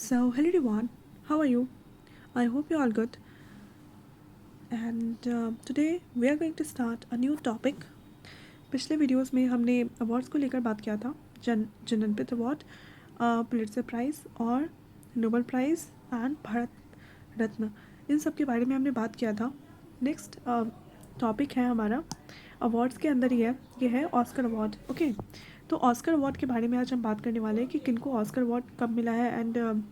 So, hello everyone, how are you? I hope you're all good. And today we are going to start a new topic. पिछले videos में हमने awards को लेकर बात किया था, जननपित अवार्ड, पुलिट्जर प्राइज़ और Nobel prize and Bharat Ratna, इन सब के बारे में हमने बात किया था. नेक्स्ट टॉपिक है हमारा अवार्ड्स के अंदर ही है, ये है ऑस्कर अवार्ड. ओके, तो ऑस्कर अवार्ड के बारे में आज हम बात करने वाले हैं कि किनको ऑस्कर अवार्ड कब मिला है एंड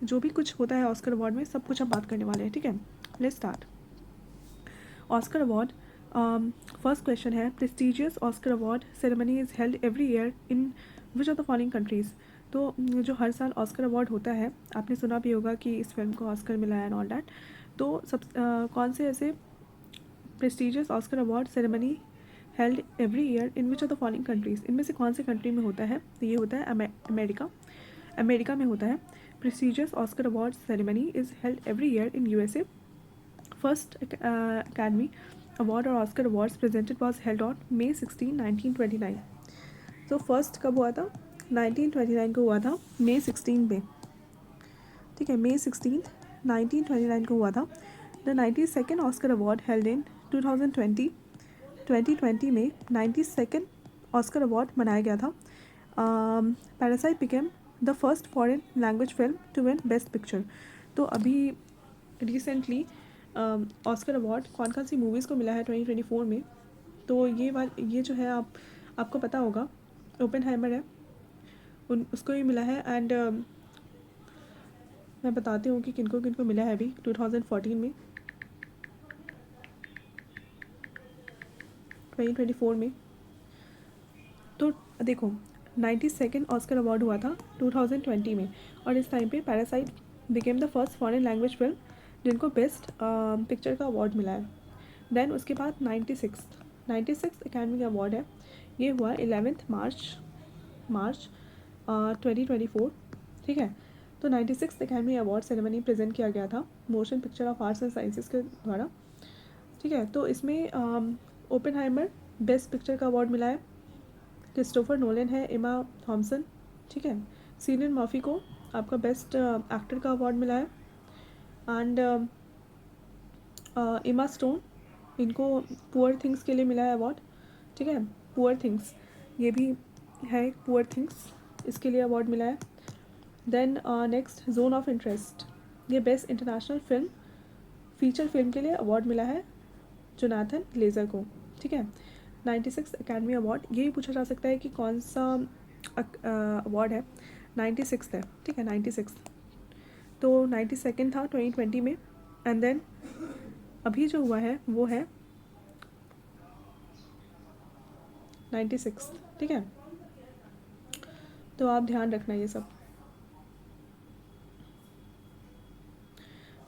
जो भी कुछ होता है ऑस्कर अवार्ड में सब कुछ हम बात करने वाले हैं. ठीक है, let's start. Oscar award, first question है, prestigious Oscar award ceremony is held every year in which of the following countries. तो जो हर साल ऑस्कर अवार्ड होता है, आपने सुना भी होगा कि इस फिल्म को ऑस्कर मिला है एंड ऑल दैट. तो कौन से ऐसे prestigious Oscar award ceremony held every year in which of the following countries, इनमें से कौन से कंट्री में होता है? तो ये होता है अमेरिका में होता है. Prestigious Oscar Awards ceremony is held every year in USA. First Academy Award or Oscar Awards presented was held on May 16, 1929. तो फर्स्ट कब हुआ था? 1929 को हुआ था, May 16 पे. ठीक है, May 16, 1929 को हुआ था. The 92nd Oscar Award held in 2020 में 92nd Oscar Award मनाया गया था. Parasite became the first foreign language film to win best picture. तो अभी रिसेंटली ऑस्कर अवार्ड कौन कौन सी मूवीज़ को मिला है 2024 में? तो ये जो है आपको पता होगा, ओपेनहाइमर है, उसको ही मिला है. एंड मैं बताती हूँ कि किनको किनको मिला है अभी 2014 में, 2024 में. तो देखो, 92nd ऑस्कर अवार्ड हुआ था 2020 में, और इस टाइम पे parasite became the first foreign language film जिनको बेस्ट पिक्चर का अवार्ड मिला है. देन उसके बाद 96th एकेडमी का अवार्ड है, ये हुआ 11 मार्च 2024. ठीक है, तो 96th academy award ceremony present किया गया था motion picture of arts and sciences के द्वारा. ठीक है, तो इसमें ओपेनहाइमर बेस्ट पिक्चर का अवार्ड मिला है, क्रिस्टोफर नोलन है, एमा थॉम्सन. ठीक है, सिलियन मर्फी को आपका बेस्ट एक्टर का अवार्ड मिला है. एंड एमा स्टोन, इनको पुअर थिंग्स के लिए मिला है अवार्ड. ठीक है, पुअर थिंग्स, ये भी है पुअर थिंग्स, इसके लिए अवार्ड मिला है. Then next zone of interest, ये best international film feature film के लिए अवार्ड मिला है जोनाथन ग्लेजर को. ठीक है, 96 एकेडमी अवार्ड, ये भी पूछा जा सकता है कि कौन सा अवार्ड है. 96 है. ठीक है, 96. तो 92nd था 2020 में. एंड देन अभी जो हुआ है वो है 96. ठीक है, तो आप ध्यान रखना ये सब.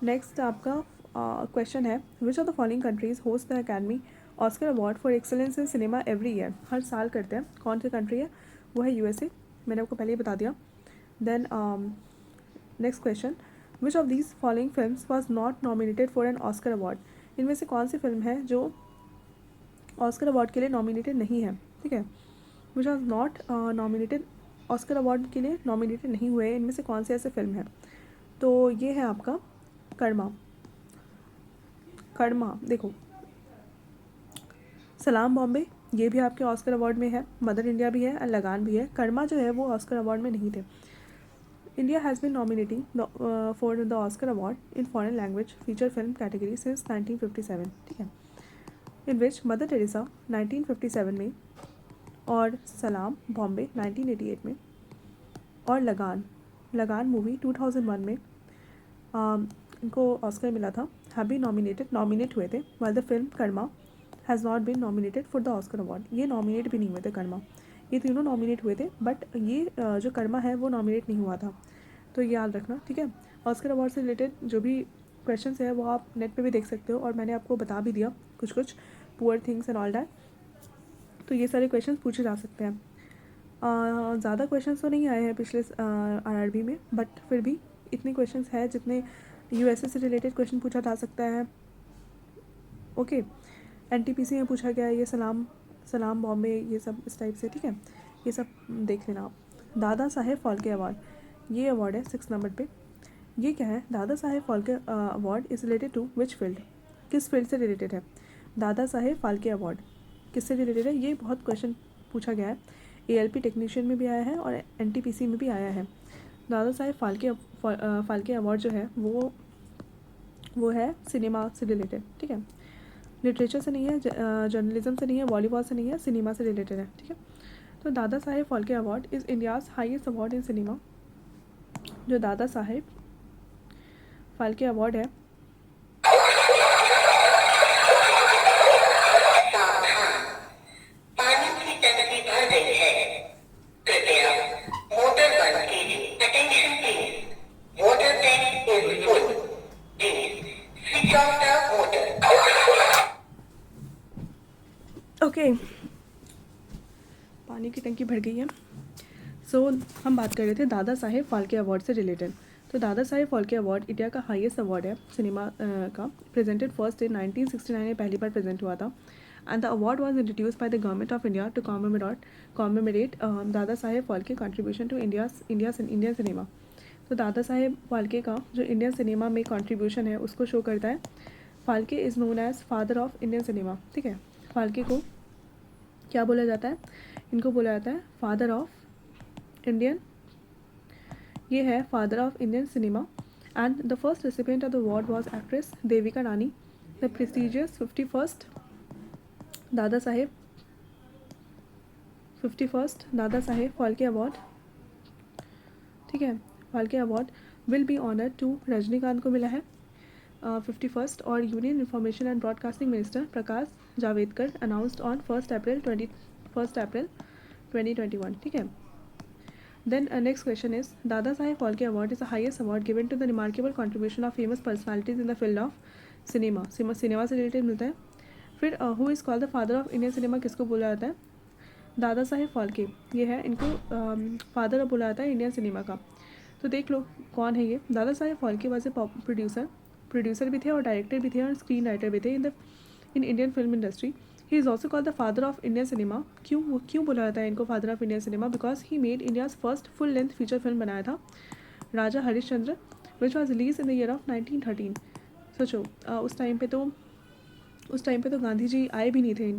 नेक्स्ट आपका क्वेश्चन है, which of the following countries host the Academy Oscar award for excellence in cinema every year. हर साल करते हैं. कौन सी कंट्री है? वो है USA. मैंने आपको पहले ही बता दिया. Then next question, which of these following films was not nominated for an Oscar award. इनमें से कौन सी फिल्म है जो ऑस्कर अवार्ड के लिए नॉमिनेटेड नहीं है? ठीक है, which was not nominated, Oscar award के लिए नॉमिनेटेड नहीं हुए, इनमें से कौन सी ऐसे फिल्म है? तो ये है आपका कर्मा. देखो, सलाम बॉम्बे, ये भी आपके ऑस्कर अवार्ड में है, मदर इंडिया भी है और लगान भी है. कर्मा जो है वो ऑस्कर अवार्ड में नहीं थे. India has been nominating for the Oscar award in foreign language feature film category since 1957. ठीक है, इन विच मदर टेरेसा 1957 में, और सलाम बॉम्बे 1988 में, और लगान मूवी 2001 में इनको ऑस्कर मिला था. हैव बीन नॉमिनेट हुए थे, while the film Karma has not been nominated for the Oscar award. ये नॉमिनेट भी नहीं हुए थे कर्मा, ये तीनों नॉमिनेट हुए थे, बट ये जो कर्मा है वो नॉमिनेट नहीं हुआ था. तो ये याद रखना. ठीक है, ऑस्कर अवार्ड से रिलेटेड जो भी क्वेश्चन है वो आप नेट पे भी देख सकते हो, और मैंने आपको बता भी दिया कुछ poor things and all that. तो ये सारे क्वेश्चन पूछे जा सकते हैं. ज़्यादा क्वेश्चन तो नहीं आए हैं पिछले RRB में, बट फिर भी इतने क्वेश्चन है जितने USA से रिलेटेड क्वेश्चन पूछा जा सकता है. ओके, NTPC में पूछा गया है ये सलाम बॉम्बे, ये सब इस टाइप से. ठीक है, ये सब देख लेना आप. दादा साहेब फाल्के अवार्ड, ये अवार्ड है 6 नंबर पे। ये क्या है? Dada Saheb Phalke award is related to which field? किस फील्ड से रिलेटेड है? दादा साहेब फाल्के अवार्ड किससे रिलेटेड है? ये बहुत क्वेश्चन पूछा गया है। ALP टेक्नीशियन में भी आया है और NTPC में भी आया है। दादा साहेब फाल्के अवार्ड जो है वो है सिनेमा से रिलेटेड, ठीक है। लिटरेचर से नहीं है, जर्नलिज्म से नहीं है, वॉलीबॉल से नहीं है, सिनेमा से रिलेटेड है, ठीक है। तो Dada Saheb Phalke award is India's highest award in cinema. जो दादा साहेब फाल्के अवार्ड है पानी की टंकी भर गई है, कृपया मोटर बंद कीजिए। Attention please, water tank is full, please switch off the motor. Okay, पानी की टंकी भर गई है। सो हम बात कर रहे थे दादा साहेब फाल्के अवार्ड से रिलेटेड। तो दादा साहेब फाल्के अवार्ड इंडिया का हाईएस्ट अवार्ड है सिनेमा का। प्रेजेंटेड फर्स्ट इन 1969 में पहली बार प्रेजेंट हुआ था। And the award was introduce by the government of India to commemorate Dada Saheb Phalke contribution to Indian cinema. तो दादा साहेब फाल्के का जो इंडियन सिनेमा में कंट्रीब्यूशन है उसको शो करता है। Phalke is known as father of Indian cinema, ठीक है। फाल्के को क्या बोला जाता है? इनको बोला जाता है फादर ऑफ इंडियन, ये है father of Indian cinema. And the first recipient of the award was actress Devika Rani. The prestigious 51st Dada Saheb Phalke award, ठीक है, Phalke award will be honour to Rajinikanth को मिला है 51st। और union information and broadcasting minister Prakash Javadekar announced on 1 April 2021, ठीक है। Then next question is Dada Saheb Phalke Award is the highest award given to the remarkable contribution of famous personalities in the field of cinema. Cinema से related मिलता है। फिर who is called the father of Indian cinema किसको बोला जाता है? दादा साहेब फाल्के, ये है, इनको फादर बोला जाता है इंडियन सिनेमा का। तो देख लो कौन है ये। दादा Saheb Phalke was a producer भी थे और डायरेक्टर भी थे और स्क्रीन राइटर भी थे in Indian film industry. He is also called the father of Indian cinema. क्यों बोला जाता है इनको father of Indian cinema? Because he made India's first full length feature film बनाया था Raja Harishchandra, which was release in the year of 1913। सोचो उस time पे तो गांधी जी आए भी नहीं थे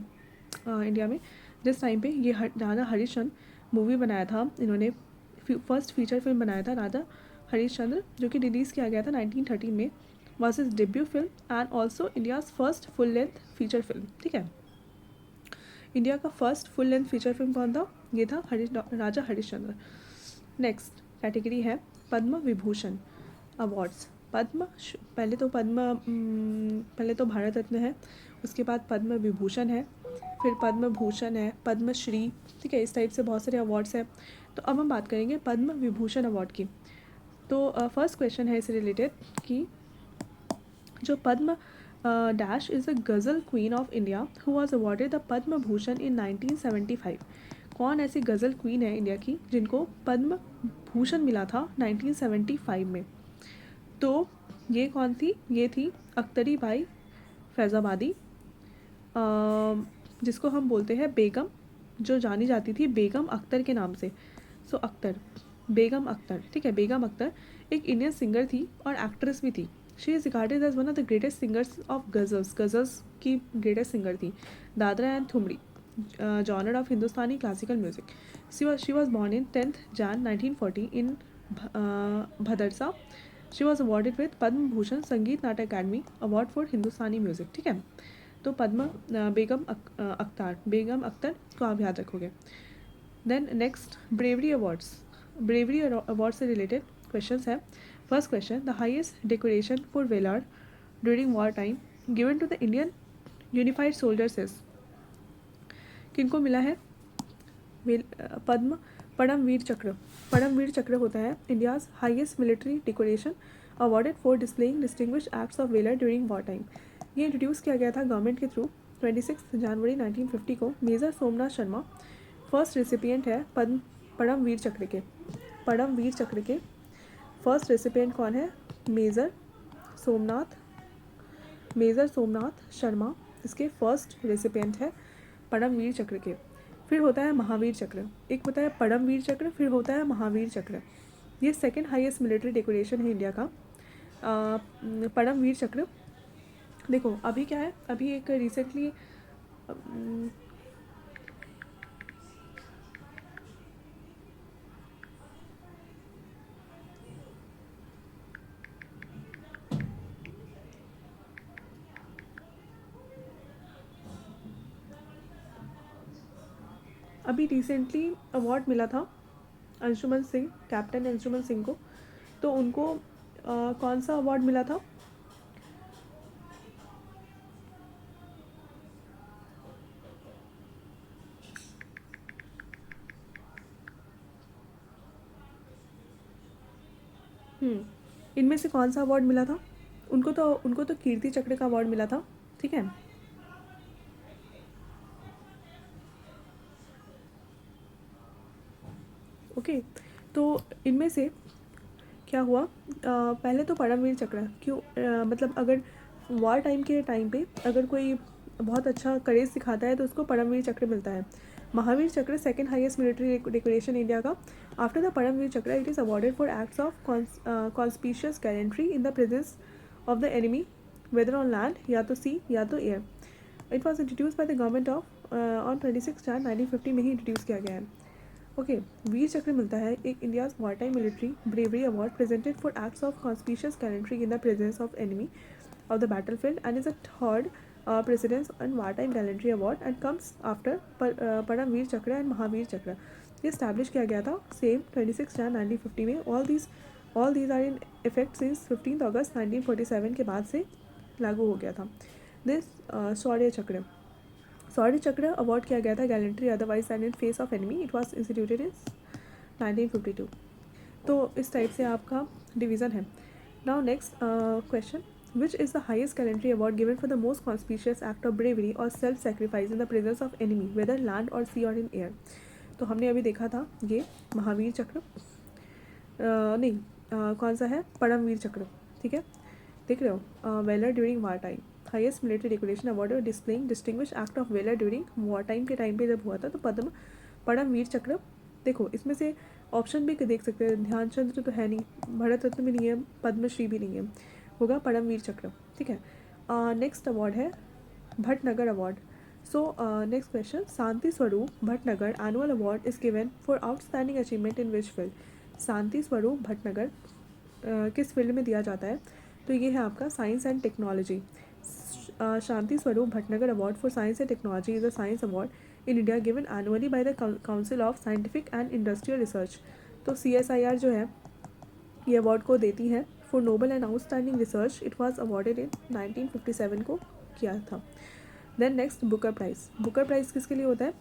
इंडिया में जिस टाइम पे ये राजा हरिश्चंद्र मूवी बनाया था। इन्होंने फर्स्ट फीचर फिल्म बनाया था राजा हरिश्चंद्र, जो कि रिलीज़ किया गया था 1913 में। Was his debut film and also India's first full length feature film, ठीक है। इंडिया का first full length feature film कौन था? ये था राजा हरिश्चंद्र। नेक्स्ट कैटेगरी है पद्म विभूषण अवार्ड्स। पहले तो भारत रत्न है, उसके बाद पद्म विभूषण है, फिर पद्म भूषण है, पद्मश्री, ठीक है। इस टाइप से बहुत सारे अवार्ड्स हैं। तो अब हम बात करेंगे पद्म विभूषण अवार्ड की। तो फर्स्ट क्वेश्चन है इससे रिलेटेड कि जो Padma dash is a ghazal queen of India who was awarded the Padma Bhushan in 1975। कौन ऐसी गज़ल क्वीन है इंडिया की जिनको पद्म भूषण मिला था 1975 में? तो ये कौन थी? ये थी अख्तरी बाई फैज़ाबादी, जिसको हम बोलते हैं बेगम, जो जानी जाती थी बेगम अख्तर के नाम से। सो बेगम अख्तर, ठीक है। बेगम अख्तर एक इंडियन सिंगर थी और एक्ट्रेस भी थी। She is regarded as one of the greatest singers of ghazals की ग्रेटेस्ट सिंगर थी। Dadra and Thumri genre of Hindustani classical music. She was born in 10th Jan 1940 in Bhadarsa. She was awarded with Padma Bhushan Sangeet Natak Academy award for Hindustani music, ठीक है। तो बेगम अख्तर को आप याद रखोगे। Then next bravery award से रिलेटेड क्वेश्चन है। First question the highest decoration for valour during war time given to the Indian unified soldiers is, किनको मिला है? परमवीर चक्र होता है India's highest military decoration awarded for displaying distinguished acts of valour during war time. ये introduce किया गया था government के थ्रू 26 जनवरी 1950 को। Major Somnath Sharma first recipient है परमवीर चक्र के। फर्स्ट रेसिपिएंट कौन है? मेजर सोमनाथ शर्मा इसके फर्स्ट रेसिपिएंट है परमवीर चक्र के। फिर होता है महावीर चक्र। एक होता है परमवीर चक्र, फिर होता है महावीर चक्र। ये सेकंड हाईएस्ट मिलिट्री डेकोरेशन है इंडिया का, परमवीर चक्र। देखो अभी क्या है, अभी एक रिसेंटली अवार्ड मिला था अंशुमन सिंह, कैप्टन अंशुमन सिंह को। तो उनको कौन सा अवार्ड मिला था? इनमें से कौन सा अवार्ड मिला था उनको तो कीर्ति चक्र का अवार्ड मिला था, ठीक है। ओके, तो इनमें से क्या हुआ, पहले तो परमवीर चक्र क्यों, मतलब अगर वॉर टाइम के टाइम पे अगर कोई बहुत अच्छा करेज दिखाता है तो उसको परमवीर चक्र मिलता है। Mahavir Chakra second highest military decoration India का। After the Paramvir Chakra it is awarded for acts of conspicuous gallantry in the presence of the enemy, whether on land या तो सी या तो air. It was introduce by the government of on 26 Jan 1950 में ही introduce किया गया है। Okay, वीर चक्र मिलता है एक India's war time military bravery award presented for acts of conspicuous gallantry in the presence of enemy of the battlefield and is a third precedence and wartime gallantry award and comes after Paramveer Chakra and Mahavir Chakra. ये establish किया गया था same 26 Jan 1950 में। all these are in effect since 15 August 1947 के बाद से लागू हो गया था। this शौर्य चक्र अवार्ड किया गया था gallantry otherwise and in face of enemy. It was instituted इन 1952। तो इस टाइप से आपका डिवीज़न है। Now next question, which is the highest gallantry award given for the most conspicuous act of bravery or self-sacrifice in the presence of enemy, whether land or sea or in air? तो हमने अभी देखा था ये महावीर चक्र, नहीं कौन सा है, परमवीर चक्र, ठीक है। देख रहे हो, valour during war time, highest military decoration award और displaying distinguish act of valour during war time के टाइम पे जब हुआ था तो परमवीर चक्र। देखो इसमें से ऑप्शन भी देख सकते हैं, ध्यानचंद्र तो है नहीं, भारत रत्न भी नहीं है, पद्मश्री भी नहीं है, होगा परमवीर चक्र, ठीक है। नेक्स्ट अवार्ड है Bhatnagar award. So next question, Shanti Swarup Bhatnagar annual award is given for outstanding achievement in which field? Shanti Swarup Bhatnagar किस फील्ड में दिया जाता है? तो ये है आपका science and technology. Shanti Swarup Bhatnagar award for science and technology is a science award in India given annually by the Council of Scientific and Industrial Research. तो CSIR जो है ये अवार्ड को देती है for noble and outstanding research. It was awarded in 1957 को किया था। Then next Booker prize. Booker prize किसके लिए होता है,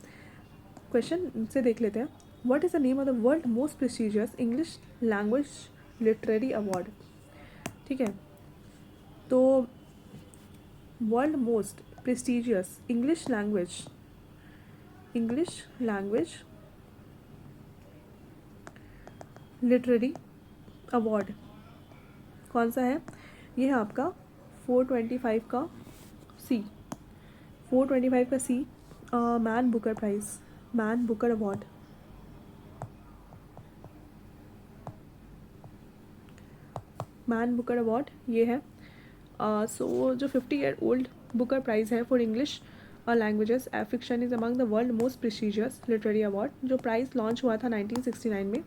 क्वेश्चन से देख लेते हैं। What is the name of the world most prestigious English language literary award? ठीक है, तो world most prestigious English language literary award कौन सा है? ये है आपका 425 का सी, 425 का C, Man Booker prize, Man Booker award. Man Booker award ये है। सो जो 50 ईयर ओल्ड बुकर प्राइज़ है for English languages fiction is among the world most prestigious literary award, जो प्राइज़ लॉन्च हुआ था 1969 में,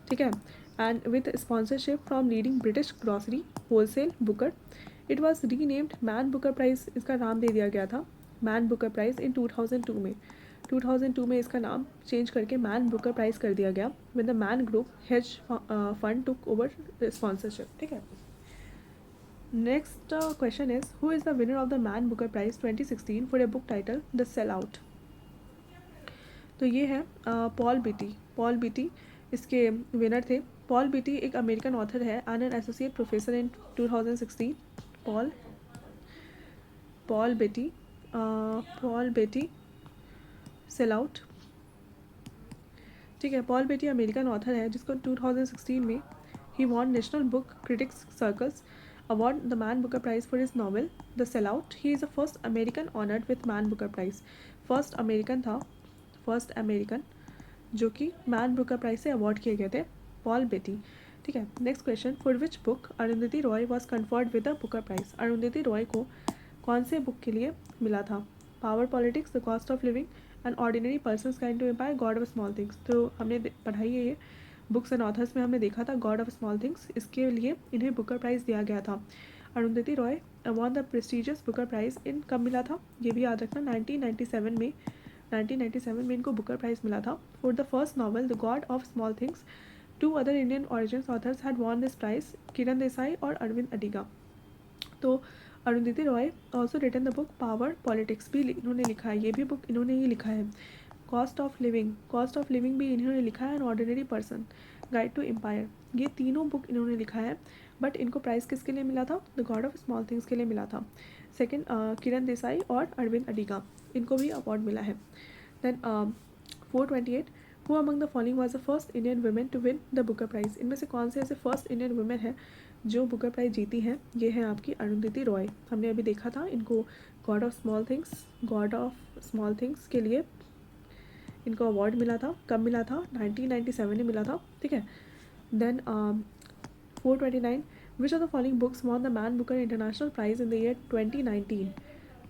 ठीक है। And with sponsorship from leading British grocery wholesale Booker, it was renamed Man Booker prize, इसका नाम दे दिया गया था मैन बुकर प्राइज़ इन 2002 में। 2002 में इसका नाम चेंज करके मैन बुकर प्राइज़ कर दिया गया when the Man group hedge fund took over sponsorship, ठीक है। Next question is, who is the winner of the Man Booker prize 2016 for a book title the cell out? तो ये है Paul Beatty इसके winner थे। Paul Beatty एक American author है and an associate professor in 2016। Paul Beatty sell out, ठीक है। Paul बेटी अमेरिकन ऑथर है जिसको 2016 में ही won National Book Critics Circles award the Man Booker prize for his novel the sell out. He is the first American honoured with Man Booker prize, first American जो कि Man Booker prize से award किए गए थे, Paul Beatty. ठीक है। Next question, for which book Arundhati Roy was conferred with the Booker prize. Arundhati Roy को कौन से बुक के लिए मिला था? Power politics, the cost of living, and ordinary persons guide to empire, god of small things. तो हमने पढ़ाई है ये बुक्स एंड ऑथर्स में, हमने देखा था गॉड ऑफ स्मॉल थिंग्स, इसके लिए इन्हें बुकर प्राइज़ दिया गया था। Arundhati Roy won the prestigious Booker price इन कब मिला था? ये भी याद रखना, 1997 में इनको बुकर प्राइज़ मिला था for the first novel the God of small Things. Two other Indian origins authors had won this prize, Kiran Desai और अरविंद अडिगा। तो Arundhati Roy also written the book Power Politics भी इन्होंने लिखा है, ये भी बुक इन्होंने ही लिखा है। कॉस्ट ऑफ लिविंग भी इन्होंने लिखा है, an ordinary person, guide to empire, ये तीनों बुक इन्होंने लिखा है। बट इनको प्राइज़ किसके लिए मिला था? The God of small things के लिए मिला था। सेकेंड किरण देसाई और अरविंद अडिगा, इनको भी अवार्ड मिला है। Then 428, who among the following was the first Indian women to win the Booker prize. इनमें से कौन से ऐसे फर्स्ट इंडियन वुमेन है जो बुकर प्राइज़ जीती हैं? ये है आपकी अरुंधति रॉय। हमने अभी देखा था इनको गॉड ऑफ स्मॉल थिंग्स के लिए इनको अवार्ड मिला था। कब मिला था? 1997 में मिला था, ठीक है। Then 429, which of the following books won the Man Booker international prize in the year 2019।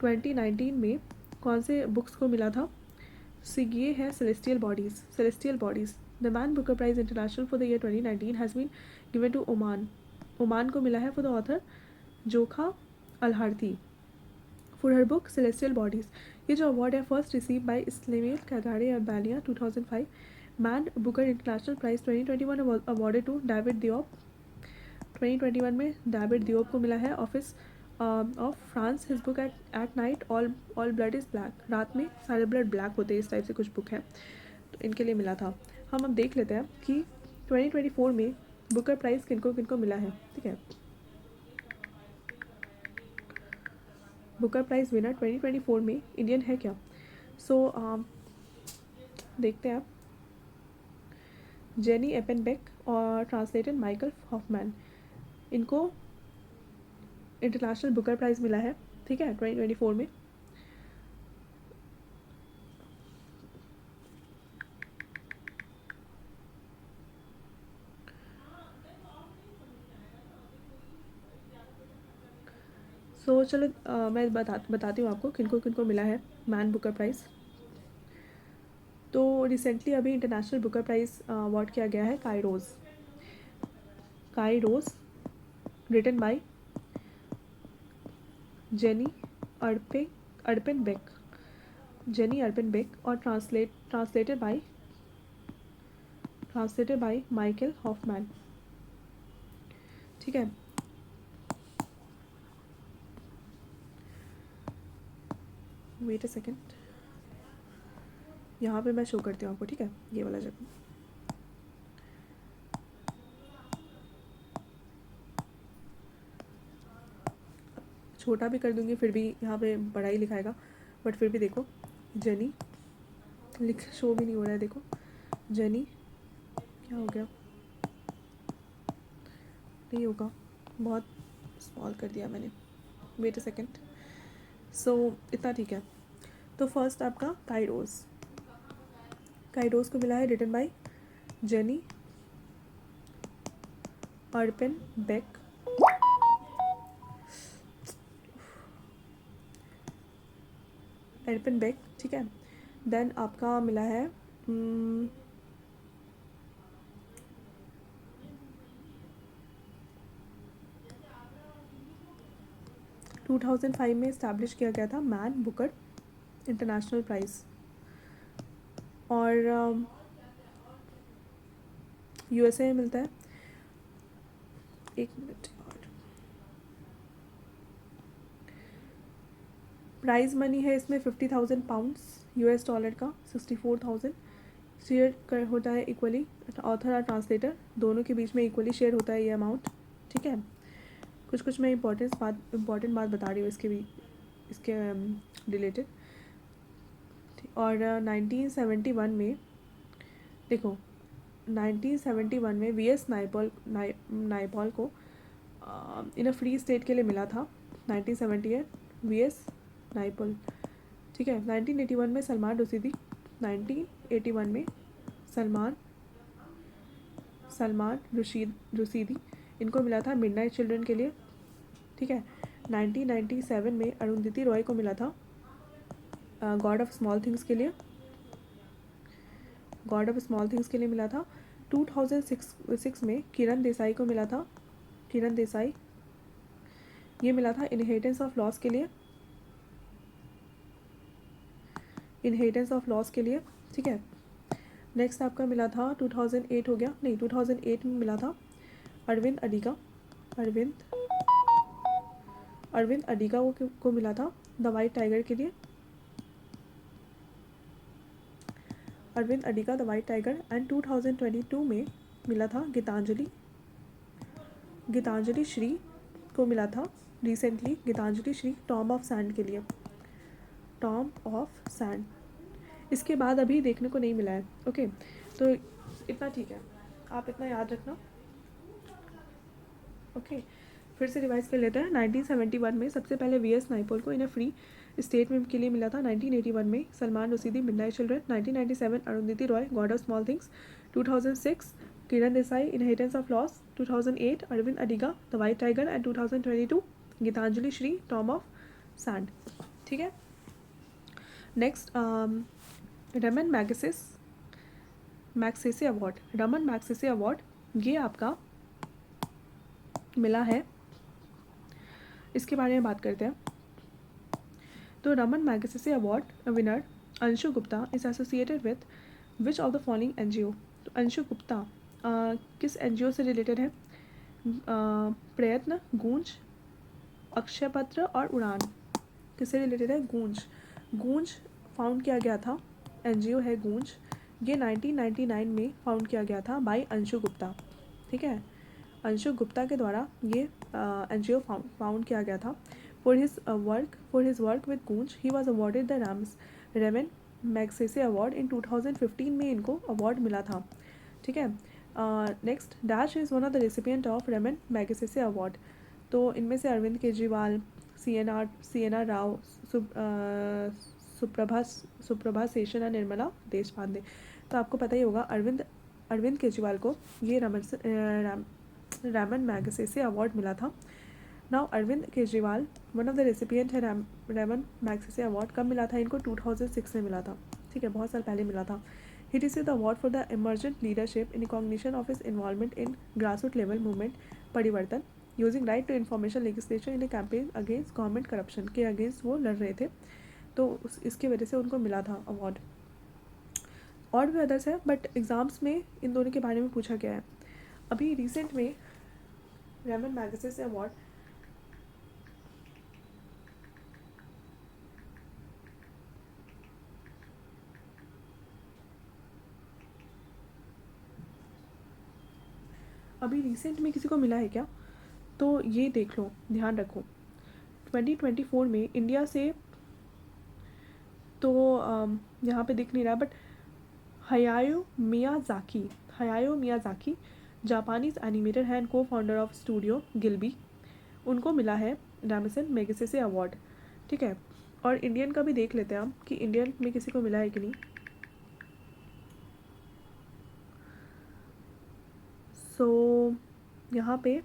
2019 में कौन से बुक्स को मिला था? ये है celestial bodies. The Man Booker prize international for the year 2019 has been given to Oman को मिला है for the author Jokha Alharthi for her book Celestial Bodies. ये जो अवार्ड है first receive by Ismail Kadare Albania 2005। Man Booker International prize 2021 awarded to David Diop. 2021 में David Diop को मिला है office of France. His book At Night All Blood is black, रात में सारे ब्लड ब्लैक होते हैं, इस टाइप से कुछ बुक है, तो इनके लिए मिला था। हम अब देख लेते हैं कि 2024 में बुकर प्राइज़ किनको किनको मिला है, ठीक है। बुकर प्राइज़ विनर 2024 में इंडियन है क्या? देखते हैं आप, जेनी एपेनबेक और ट्रांसलेटेड माइकल हॉफमैन, इनको इंटरनेशनल बुकर प्राइज़ मिला है, ठीक है, 2024 में। चलो मैं बताती हूँ आपको किनको किनको मिला है मैन बुकर प्राइज़। तो रिसेंटली अभी इंटरनेशनल बुकर प्राइज़ अवार्ड किया गया है काई रोज़ रिटन बाय जेनी अर्पेनबेक और ट्रांसलेटेड बाय माइकल हॉफमैन, ठीक है। वेट अ सेकेंड, यहाँ पे मैं शो करती हूँ आपको, ठीक है, ये वाला जगह। छोटा भी कर दूँगी फिर भी यहाँ पे बड़ा ही लिखाएगा, बट फिर भी देखो जेनी शो भी नहीं हो रहा है, देखो जेनी, क्या हो गया? नहीं होगा, बहुत स्मॉल कर दिया मैंने, वेट अ सेकेंड। इतना ठीक है। तो फर्स्ट आपका काई रोज़ को मिला है रिटन बाय जेनी अर्पेनबेक ठीक है। देन आपका मिला है 2005 में इस्टेब्लिश किया गया था मैन बुकर इंटरनेशनल प्राइज़, और यूएसए में मिलता है। एक मिनट, प्राइज़ मनी है इसमें 50,000 पाउंड्स US डॉलर का, 64,000 शेयर होता है इक्वली, ऑथर और ट्रांसलेटर दोनों के बीच में इक्वली शेयर होता है ये अमाउंट, ठीक है। कुछ मैं इम्पोर्टेंट बात बता रही हूँ इसके रिलेटेड। और 1971 में देखो, 1971 में VS नायपॉल को इन अ फ्री स्टेट के लिए मिला था। 1978 VS नायपॉल, ठीक है। 1981 में सलमान रुश्दी, 1981 में सलमान रुशीदी, इनको मिला था मिडनाइट चिल्ड्रन के लिए, ठीक है। 1997 में अरुंधति रॉय को मिला था गॉड ऑफ स्मॉल थिंग्स के लिए, गॉड ऑफ स्मॉल थिंग्स के लिए मिला था। 2006 में किरण देसाई को मिला था, किरण देसाई, ये मिला था इनहेरिटेंस ऑफ लॉस के लिए, इनहेरिटेंस ऑफ लॉस के लिए, ठीक है। नेक्स्ट आपका मिला था 2008 हो गया, नहीं 2008 में मिला था अरविंद अडिगा, अरविंद अडिगा को मिला था द वाइट टाइगर के लिए, Arvind Adiga the white tiger. And 2022 में मिला था गीतांजलि श्री को मिला था recently, Geetanjali Shree Tom of sand के लिए, टॉम ऑफ सैंड। इसके बाद अभी देखने को नहीं मिला है, ओके। तो इतना ठीक है, आप इतना याद रखना, ओके। फिर से रिवाइज कर लेते हैं। 1971 में सबसे पहले वीएस नाइपोल को इन फ्री स्टेटमेंट के लिए मिला था। 1981 में Salman Rushdie Midnight Children, 1997 Arundhati Roy God of small Things, 2006 Kiran Desai Inheritance of Loss, 2008 Arvind Adiga the white tiger and 2022 Geetanjali Shree Tom of Sand, ठीक है। Next Ramon Magsaysay award, Ramon Magsaysay award ये आपका मिला है, इसके बारे में बात करते हैं। तो Raman Magsaysay award winner Anshu Gupta is associated with which of the following NGO. तो अंशु गुप्ता किस एनजीओ से रिलेटेड है? प्रयत्न, गूंज, अक्षय पत्र और उड़ान, किससे रिलेटेड है? गूंज फाउंड किया गया था, एनजीओ है गूंज, ये 1999 में फाउंड किया गया था बाय अंशु गुप्ता, ठीक है। अंशु गुप्ता के द्वारा ये एनजीओ फाउंड किया गया था। For his work with Goonj he was awarded the Ramon Magsaysay award in 2015 में इनको अवार्ड मिला था, ठीक है। Next dash is one of the recipient of Ramon Magsaysay award. तो इनमें से Arvind Kejriwal, C N R Rao, Suprabha Seshan और निर्मला देशपांडे। तो आपको पता ही होगा अरविंद केजरीवाल को ये रमन मैग्सेसे अवार्ड मिला था। Now Arvind Kejriwal one of the recipient है रमन मैग्सेसे अवार्ड। कब मिला था इनको? 2006 में मिला था, ठीक है, बहुत साल पहले मिला था। He received the award for the emergent leadership in recognition of his involvement in grassroot level movement Parivartan using right to information legislation in a campaign against government corruption के अगेंस्ट वो लड़ रहे थे, तो इसकी वजह से उनको मिला था अवार्ड। और भी अदर्स है बट एग्ज़ाम्स में इन दोनों के बारे में पूछा गया है। अभी रिसेंट में रमन मैग्सेसे अवार्ड अभी रिसेंट में किसी को मिला है क्या? तो ये देख लो, ध्यान रखो। 2024 में इंडिया से तो यहाँ पे दिख नहीं रहा बट हयायो मियाज़ाकी जापानीज़ एनिमेटर है एंड को फाउंडर ऑफ स्टूडियो गिल्बी, उनको मिला है रमन मैग्सेसे अवार्ड, ठीक है। और इंडियन का भी देख लेते हैं हम कि इंडियन में किसी को मिला है कि नहीं। सो यहाँ पे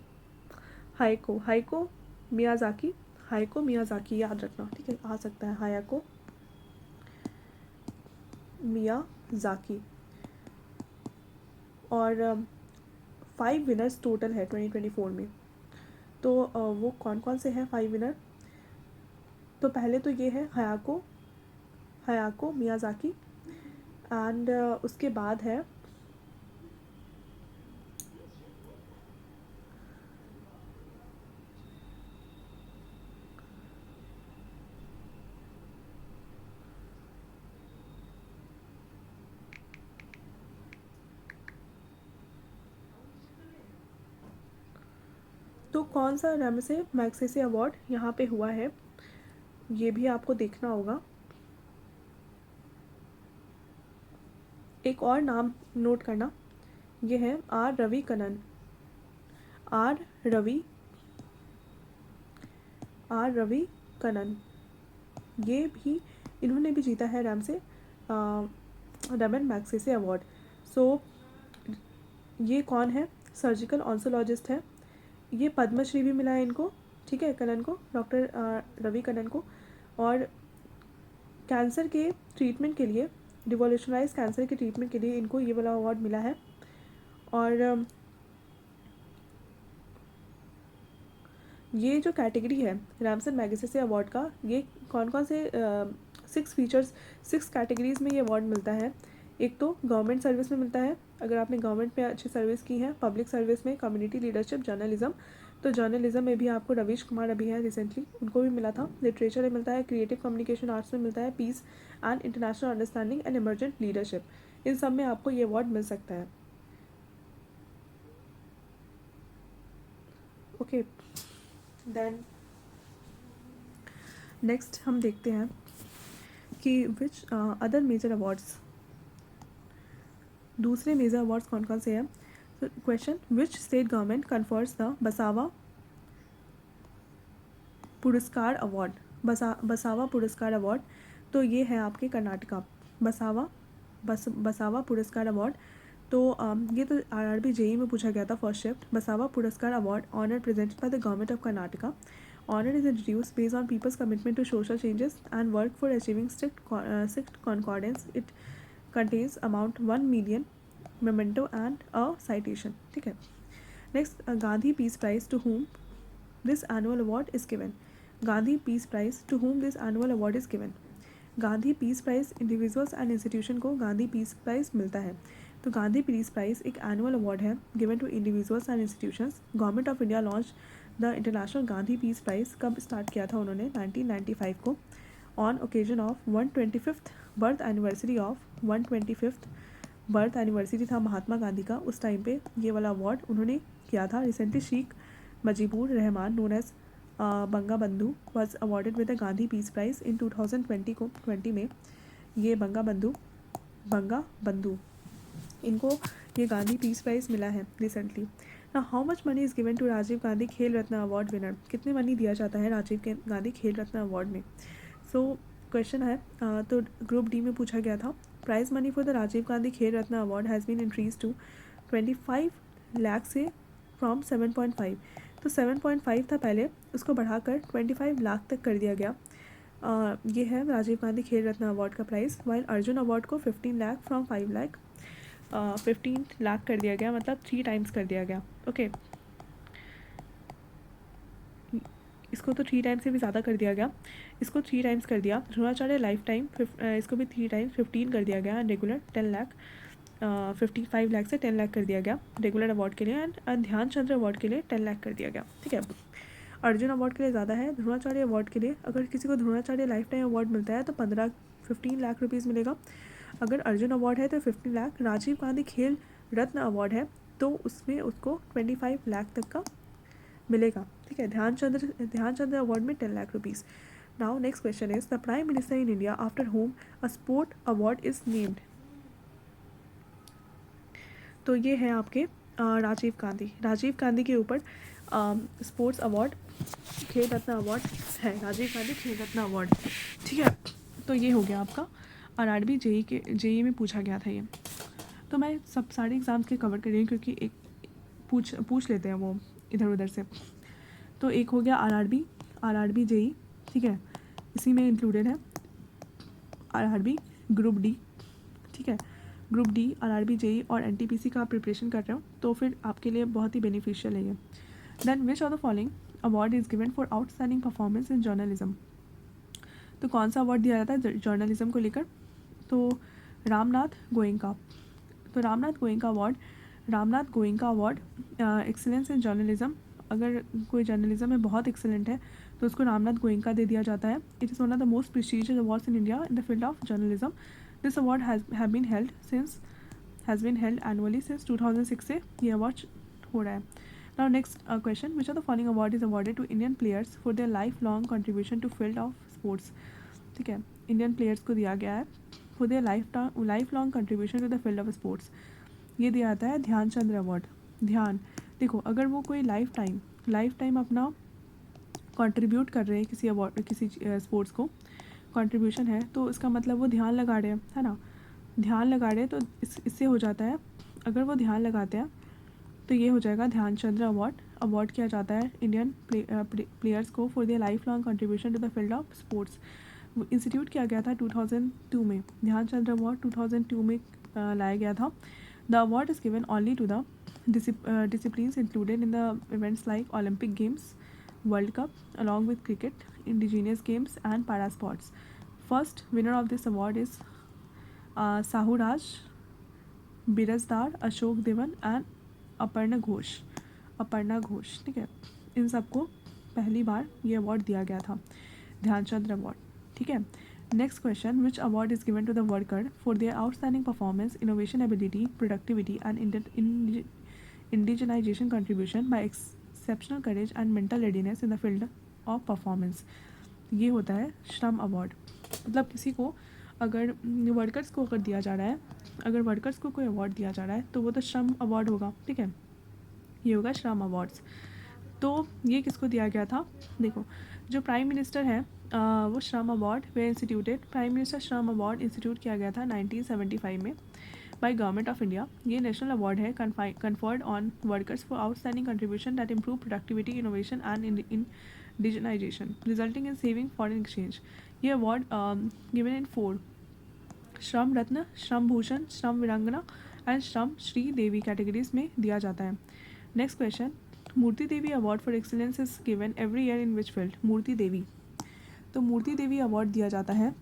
हाइको मियाज़ाकी याद रखना, ठीक है, आ सकता है हायाको मियाज़ाकी। और 5 विनर्स टोटल है 2024 में। तो वो कौन कौन से हैं 5 विनर? तो पहले तो ये है हायाको मियाज़ाकी एंड उसके बाद है तो कौन सा रमन मैग्सेसे अवार्ड यहाँ पे हुआ है ये भी आपको देखना होगा। एक और नाम नोट करना, ये है आर रवि कनन, ये भी इन्होंने भी जीता है रमन मैग्सेसे अवार्ड। सो ये कौन है? सर्जिकल ऑन्कोलॉजिस्ट है। ये पद्मश्री भी मिला है इनको, ठीक है, कन्नन को, डॉक्टर रवि कन्नन को। और कैंसर के ट्रीटमेंट के लिए, रिवॉल्यूशनाइज कैंसर के ट्रीटमेंट के लिए इनको ये वाला अवार्ड मिला है। और ये जो कैटेगरी है रैमसन मैगसेसे अवार्ड का, ये कौन कौन से 6 कैटेगरीज़ में ये अवार्ड मिलता है। एक तो गवर्नमेंट सर्विस में मिलता है, अगर आपने गवर्नमेंट में अच्छी सर्विस की है, पब्लिक सर्विस में, कम्युनिटी लीडरशिप, जर्नलिज्म। तो जर्नलिज्म में भी आपको रवीश कुमार अभी हैं रिसेंटली, उनको भी मिला था। लिटरेचर में मिलता है, क्रिएटिव कम्युनिकेशन आर्ट्स में मिलता है, peace and international understanding and emergent leadership, इन सब में आपको ये अवार्ड मिल सकता है। ओके, देन नेक्स्ट हम देखते हैं कि विच अदर मेजर अवार्ड्स, दूसरे मेजर अवार्ड्स कौन कौन से हैं। तो question, which state government confers the बसावा पुरस्कार अवार्ड, बसावा पुरस्कार अवार्ड। तो ये है आपके कर्नाटका, बसावा पुरस्कार अवार्ड। तो ये तो RRB JEE में पूछा गया था first shift. Basava Puraskar award honour presented by the government of Karnataka. Honor is introduced based on people's commitment to social changes and work for achieving strict concordance. It contains amount 1 million, memento and a citation. ठीक है। Next, Gandhi Peace Prize, to whom this annual award is given. Gandhi Peace Prize, to whom this annual award is given. Gandhi peace prize individuals and institution को Gandhi peace prize मिलता है। तो Gandhi peace prize एक annual award है given to individuals and institutions. Government of India launch the international Gandhi peace prize कब start किया था उन्होंने? 1995 को, on occasion of 125th birth anniversary of 125th birth anniversary था महात्मा गांधी का। उस टाइम पे ये वाला अवार्ड उन्होंने किया था। Recently Sheikh Mujibur Rahman known as Bangabandhu was awarded with the Gandhi peace prize in 2020 में। ये बंगा बंधु इनको ये गांधी पीस प्राइज़ मिला है रिसेंटली। ना, how much money is given to Rajiv Gandhi Khel Ratna award winner. कितने मनी दिया जाता है राजीव गांधी खेल रत्न अवार्ड में? सो क्वेश्चन है, तो ग्रुप डी में पूछा गया था। Prize money for the Rajiv Gandhi Khel Ratna award has been increase to 25 lakh से फ्रॉम 7.5। तो 7.5 था पहले, उसको बढ़ाकर 25 लाख तक कर दिया गया। ये है राजीव गांधी खेल रत्न अवार्ड का प्राइस। वाइल अर्जुन अवार्ड को 15 लाख फ्रॉम 5 लाख 15 लाख कर दिया गया, मतलब 3 टाइम्स कर दिया गया। ओके, इसको तो 3 टाइम्स से भी ज़्यादा कर दिया गया, इसको 3 टाइम्स कर दिया। द्रोणाचार्य लाइफ टाइम इसको भी 3 टाइम्स 15 कर दिया गया। रेगुलर 10 लाख 55 लाख से 10 लाख कर दिया गया रेगुलर अवार्ड के लिए। एंड ध्यानचंद्र अवार्ड के लिए 10 लाख कर दिया गया। ठीक है, अर्जुन अवार्ड के लिए ज़्यादा है। द्रोणाचार्य अवार्ड के लिए, अगर किसी को द्रोणाचार्य लाइफ टाइम अवार्ड मिलता है तो 15 लाख रुपीज़ मिलेगा। अगर अर्जुन अवार्ड है तो 15 लाख। राजीव गांधी खेल रत्न अवार्ड है तो उसमें उसको 25 लाख तक का मिलेगा। ठीक है, ध्यानचंद्र अवार्ड में 10 lakh rupees. Now next question is, the prime minister in India after home a sport award is named. तो ये है आपके राजीव गांधी के ऊपर स्पोर्ट्स अवार्ड, खेल रत्न अवार्ड है, राजीव गांधी खेल रत्न अवार्ड। ठीक है, तो ये हो गया आपका RRB JEE में पूछा गया था ये। तो मैं सारे एग्ज़ाम्स के कवर कर रही हूँ क्योंकि एक पूछ लेते हैं वो इधर उधर से। तो एक हो गया RRB JEE, ठीक है, इसी में इंक्लूडेड है RRB ग्रुप डी। ठीक है, ग्रुप डी, RRB JEE और NTPC का आप प्रिपरेशन कर रहे हो तो फिर आपके लिए बहुत ही बेनिफिशियल है ये। Then which of the following award is given for outstanding performance in journalism. तो कौन सा अवार्ड दिया जाता है जर्नलिज्म को लेकर? तो Ramnath Goenka award excellence in journalism. अगर कोई जर्नलिज्म में बहुत एक्सीलेंट है तो उसको रामनाथ गोयनका दे दिया जाता है। It is one of the most prestigious awards in India in the field of journalism. This award has been held annually since 2006 से ये अवार्ड हो रहा है। Now next question, which of the following award is awarded to Indian players for their life long contribution to field of sports. ठीक है, Indian players को दिया गया है for their life long contribution to the field of sports. ये दिया जाता है ध्यानचंद्र अवार्ड। देखो, अगर वो कोई लाइफ टाइम अपना कंट्रीब्यूट कर रहे हैं किसी स्पोर्ट्स को, कंट्रीब्यूशन है तो इसका मतलब वो ध्यान लगा रहे हैं, है ना। ध्यान लगा रहे हैं तो इससे हो जाता है, अगर वो ध्यान लगाते हैं तो ये हो जाएगा ध्यानचंद्र अवार्ड। अवार्ड किया जाता है इंडियन प्लेयर्स को for their life long contribution to the field of sports. Institute किया गया था 2002 में। ध्यानचंद्र अवार्ड 2002 में लाया गया था। The award is given only to the disciplines included in the events like Olympic Games, World Cup, along with cricket, indigenous games, and para sports. First winner of this award is Sahu Raj, Birajdar, Ashok Devan and Aparna Ghosh. ठीक है, इन सबको पहली बार ये award दिया गया था, Dhyan Chandra award. ठीक है, next question, which award is given to the worker for their outstanding performance, innovation ability, productivity and indigenisation contribution by exceptional courage and mental readiness in the field of performance. ये होता है श्रम award. मतलब किसी को अगर workers को अगर दिया जा रहा है, अगर वर्कर्स को कोई अवार्ड दिया जा रहा है तो वो तो श्रम अवार्ड होगा। ठीक है, ये होगा श्रम अवार्ड्स। तो ये किसको दिया गया था, देखो जो प्राइम मिनिस्टर है वो श्रम अवार्ड वे इंस्टीट्यूटेड, प्राइम मिनिस्टर श्रम अवार्ड इंस्टीट्यूट किया गया था 1975 में बाय गवर्नमेंट ऑफ इंडिया। ये नेशनल अवार्ड है conferred on workers for outstanding contribution that improve productivity, innovation and indigenisation resulting in saving foreign exchange. ये अवार्ड गिवन इन 4 श्रम रत्न, श्रम भूषण, श्रम वीरांगना एंड श्रम श्री देवी कैटेगरीज में दिया जाता है। Next question, Murti Devi award for excellence is given every year in which field. Murti Devi, तो मूर्ति देवी अवार्ड दिया जाता है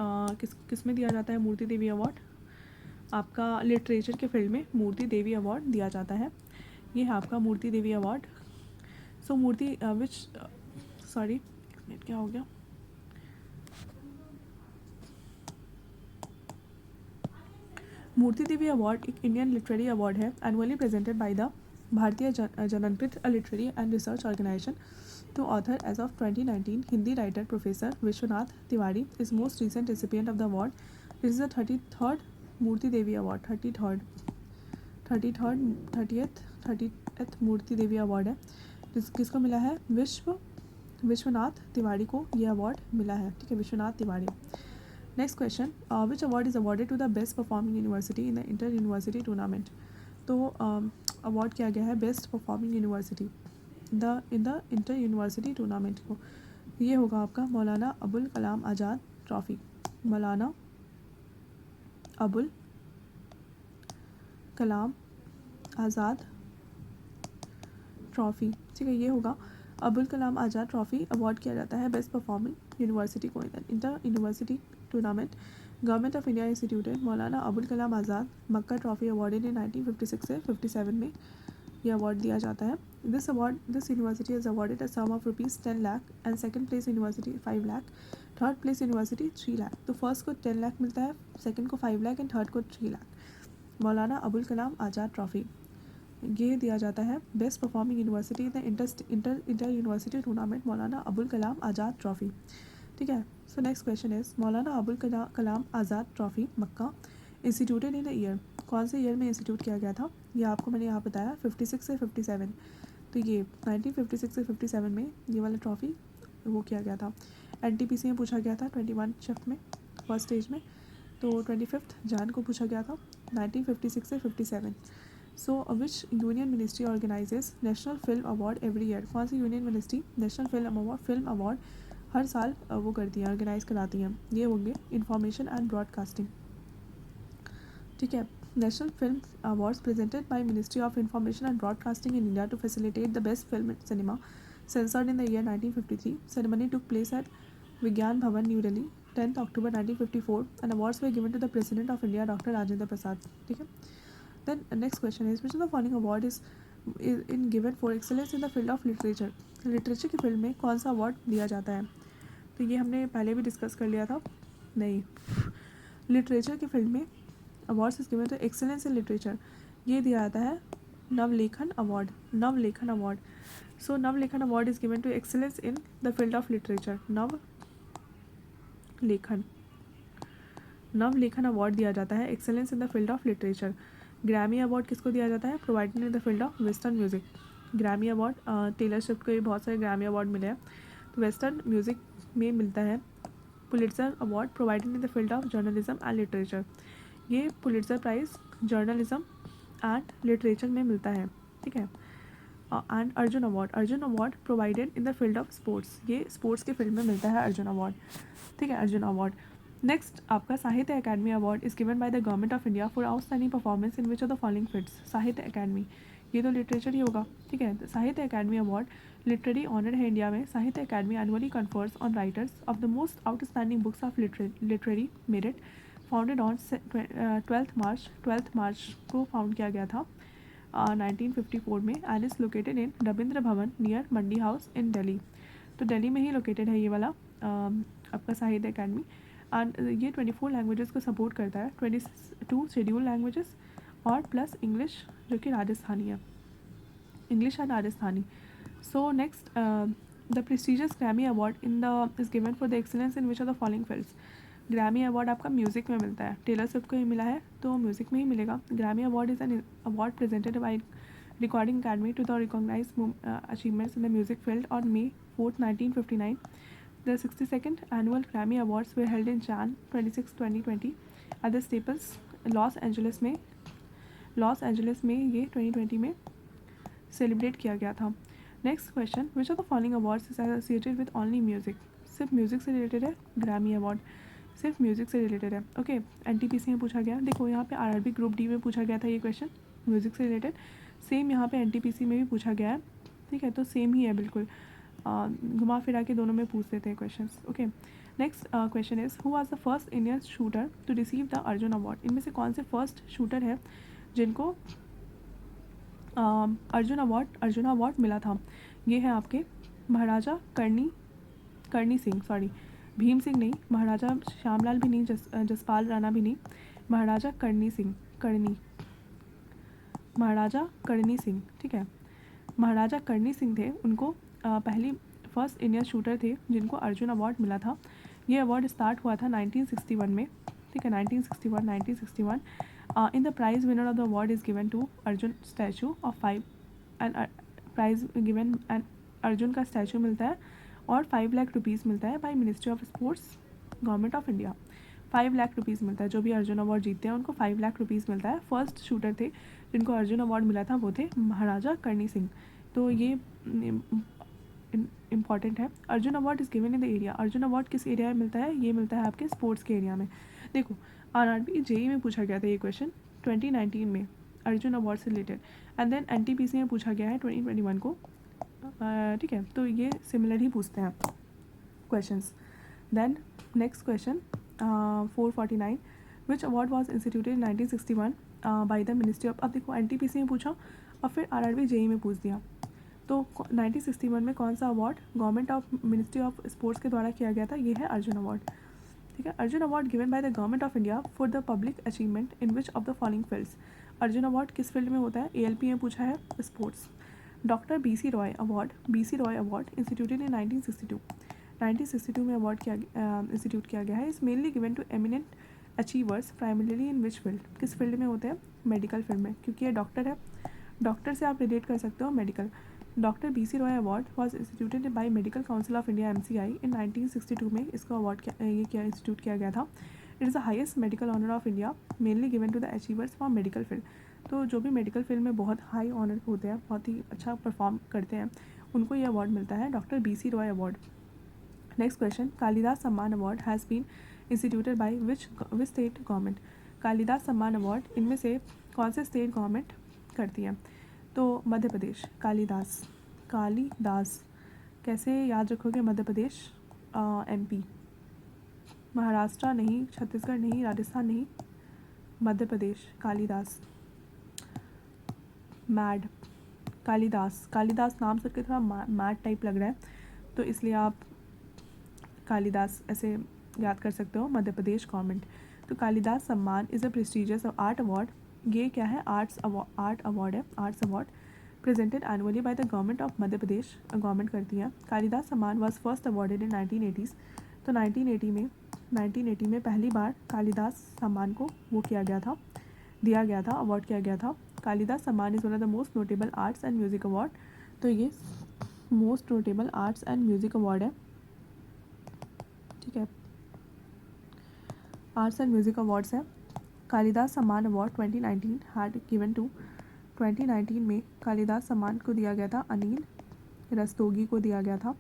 किस में दिया जाता है मूर्ति देवी अवार्ड, आपका लिटरेचर के फील्ड में मूर्ति देवी अवार्ड दिया जाता है। ये है आपका Murti Devi award. So Murti which sorry एक मिनट, क्या हो गया, मूर्ति देवी अवार्ड एक इंडियन लिटरेरी अवार्ड है annually presented by the Bharatiya Jnanpith, a literary and research organisation. To author as of 2019, Hindi writer professor Vishwanath Tiwari is most recent recipient of the award. This is the 33rd Murti Devi award, 30th Murti Devi award है। किसको मिला है, विश्वनाथ तिवारी को ये award मिला है। ठीक है, Vishwanath Tiwari. Next question, which award is awarded to the best performing university in the inter university tournament. तो अवार्ड किया गया है best performing university in the inter university tournament को। ये होगा आपका मौलाना अबुल कलाम आज़ाद ट्रॉफी, मौलाना अबुल कलाम आज़ाद ट्रॉफी। ठीक है, ये होगा अबुल कलाम आज़ाद ट्रॉफी अवार्ड किया जाता है बेस्ट परफॉर्मिंग यूनिवर्सिटी को inter university tournament. Government of India instituted Maulana Abul Kalam Azad MAKA trophy awarded in 1956 से 57 में ये अवार्ड दिया जाता है। This university is awarded a sum of ₹10 lakh and second place university 5 lakh, third place university 3 lakh. तो फर्स्ट को 10 लाख मिलता है, सेकंड को 5 लाख एंड थर्ड को 3 लाख। मौलाना अबुल कलाम आज़ाद ट्रॉफी ये दिया जाता है best performing university in the inter university tournament, Maulana Abul Kalam Azad trophy. ठीक है, सो next question is Maulana Abul Kalam Azad trophy मक्का इंस्टीट्यूटेड इन द ईयर। कौन से ईयर में इंस्टीट्यूट किया गया था, ये आपको मैंने यहाँ बताया 56 से 57। तो ये 1956 से 57 में ये वाला ट्रॉफी वो किया गया था। NTPC में पूछा गया था 21 शिफ्ट में, फर्स्ट स्टेज में। तो 25 जैन को पूछा गया था 1956 से 57। So which union ministry organises national film award every year. कौन सी union ministry national film award हर साल वो करती हैं, ऑर्गेनाइज कराती हैं। ये होंगे इंफॉर्मेशन एंड ब्रॉडकास्टिंग। ठीक है, national film awards presented by ministry of information and broadcasting in India to facilitate the best film cinema censored in the year 1953. Ceremony took place at Vigyan Bhavan, New Delhi, 10th October 1954, and awards were given to the President of India, Dr. Rajendra Prasad. ठीक है, then next question is which of the following award is in given for excellence in the field of literature. Literature की field में कौन सा award दिया जाता है, तो ये हमने पहले भी डिस्कस कर लिया था। नहीं, लिटरेचर की फील्ड में awards is given to excellence in literature, ये दिया जाता है Navlekhan award. So Navlekhan award is given to excellence in the field of literature. Navlekhan award दिया जाता है excellence in the field of literature. Grammy award किसको दिया जाता है, provided in the field of western music. Grammy award Taylor Swift को ये बहुत सारे ग्रैमी अवार्ड मिले हैं, तो वेस्टर्न म्यूजिक में मिलता है। Pulitzer award provided in the field of journalism and literature. ये Pulitzer prize journalism and literature में मिलता है। ठीक है। And Arjun award provided in the field of sports, ये स्पोर्ट्स के फील्ड में मिलता है अर्जुन अवार्ड, ठीक है, अर्जुन अवार्ड। नेक्स्ट आपका Sahitya Akademi award is given by the government of India for outstanding performance in which of the following fits. Sahitya Akademi, ये तो लिटरेचर ही होगा, ठीक है। Sahitya Akademi award literary honour है इंडिया में। Sahitya Akademi annually confers on writers of the most outstanding books of literary merit, founded on 12 March को found किया गया था 1954 में, and is located in Rabindra Bhavan near Mandi House in Delhi. तो दिल्ली में ही लोकेटेड है ये वाला आपका साहित्य अकादमी। एंड ये 24 लैंग्वेजेस को सपोर्ट करता है, 22 शेड्यूल लैंग्वेजेस और प्लस इंग्लिश जो कि राजस्थानी है, English and Rajasthani. So next the prestigious Grammy award in the is given for the excellence in which of the following fields. Grammy award आपका म्यूज़िक में मिलता है, टेलर स्विफ्ट को ही मिला है तो म्यूज़िक में ही मिलेगा। Grammy award is an award presented by recording academy to the recognise achievements in the music field on May 4, 1959। The 62nd annual Grammy Awards were held in Jan 26, 2020 at the Staples, Los Angeles में ये 2020 में celebrate किया गया था। Next question, which of the following awards is associated with only music. सिर्फ music से related है Grammy award, सिर्फ म्यूजिक से रिलेटेड है। ओके, एनटीपीसी में पूछा गया, देखो यहाँ पे आरआरबी ग्रुप डी में पूछा गया था ये क्वेश्चन म्यूजिक से रिलेटेड, सेम यहाँ पे एनटीपीसी में भी पूछा गया है, ठीक है, तो सेम ही है बिल्कुल, घुमा फिरा के दोनों में पूछ देते हैं question. Okay, next question is who was the first Indian shooter to receive the Arjun award. इनमें से कौन से फर्स्ट शूटर है जिनको अर्जुन अवार्ड मिला था। ये है आपके महाराजा करणी सिंह, सॉरी भीम सिंह नहीं, महाराजा श्यामलाल भी नहीं, जसपाल राणा भी नहीं, महाराजा करणी सिंह, महाराजा करणी सिंह, ठीक है, महाराजा करणी सिंह थे, उनको पहली फर्स्ट इंडियन शूटर थे जिनको अर्जुन अवार्ड मिला था। ये अवार्ड स्टार्ट हुआ था 1961 में, ठीक है, 1961। In the prize winner of the award is given to Arjun statue of 5 and prize given and Arjun का स्टैचू मिलता है और 5 लाख रुपीज़ मिलता है bye ministry of sports government of India. 5 lakh rupees मिलता है, जो भी अर्जुन अवार्ड जीतते हैं उनको 5 लाख रुपीज़ मिलता है। फर्स्ट शूटर थे जिनको अर्जुन अवार्ड मिला था वो थे महाराजा करणी सिंह। तो ये इम्पॉर्टेंट है। Arjun award is given in the area, Arjun award किस एरिया में मिलता है, ये मिलता है आपके स्पोर्ट्स के एरिया में। देखो आरआरबी जेई में पूछा गया था ये क्वेश्चन 2019 में अर्जुन अवार्ड से रिलेटेड, एंड देन एनटीपीसी में पूछा गया है 2021 को, ठीक है, तो ये सिमिलर ही पूछते हैं questions. Then next question 449, which award was instituted in 1961 by the ministry of. अब देखो एनटीपीसी में पूछा और फिर आरआरबी जेई में पूछ दिया, तो 1961 में कौन सा award government of ministry of sports के द्वारा किया गया था, ये है अर्जुन अवार्ड, ठीक है। Arjun award given by the government of India for the public achievement in which of the following fields. Arjun award किस फील्ड में होता है, एएलपी में पूछा है, sports. Doctor B C Roy award instituted in 1962 में अवार्ड इंस्टीट्यूट किया गया है। Is mainly given to eminent achievers primarily in which field, किस फील्ड में होते हैं, मेडिकल फील्ड में, क्योंकि ये डॉक्टर है, डॉक्टर से आप रिलेट कर सकते हो medical. Doctor B C Roy award was instituted by medical council of India MCI in 1962 में इसको अवार्ड इंस्टीट्यूट किया गया था। It is the highest medical honour of India mainly given to the achievers for medical field. तो जो भी medical field में बहुत हाई ऑनर होते हैं, बहुत ही अच्छा परफॉर्म करते हैं, उनको ये अवार्ड मिलता है, doctor B C Roy award. Next question, Kalidas Samman award has been instituted by which state government. Kalidas Samman award इनमें से कौन से स्टेट गवर्नमेंट करती है, तो मध्य प्रदेश। कालिदास कैसे याद रखोगे, मध्य प्रदेश, एमपी, महाराष्ट्र नहीं, छत्तीसगढ़ नहीं, राजस्थान नहीं, मध्य प्रदेश। कालिदास मैड, कालिदास नाम सुन के थोड़ा मैड टाइप लग रहा है, तो इसलिए आप कालिदास ऐसे याद कर सकते हो, मध्य प्रदेश गवर्नमेंट। तो कालिदास सम्मान is a prestigious art award, ये क्या है, आर्ट अवार्ड है, arts award presented annually by the government of Madhya Pradesh, government करती है। कालिदास सम्मान was first awarded in 1980s, तो 1980 में पहली बार कालिदास सम्मान को वो दिया गया था, अवार्ड किया गया था। कालिदास सम्मान is one of the most notable arts and music award, तो ये most notable arts and music award है, ठीक है, आर्ट्स एंड म्यूज़िक अवार्ड्स है। Kalidas Samman award 2019 had given to 2019 में कालिदास सम्मान को दिया गया था अनिल रस्तोगी को दिया गया था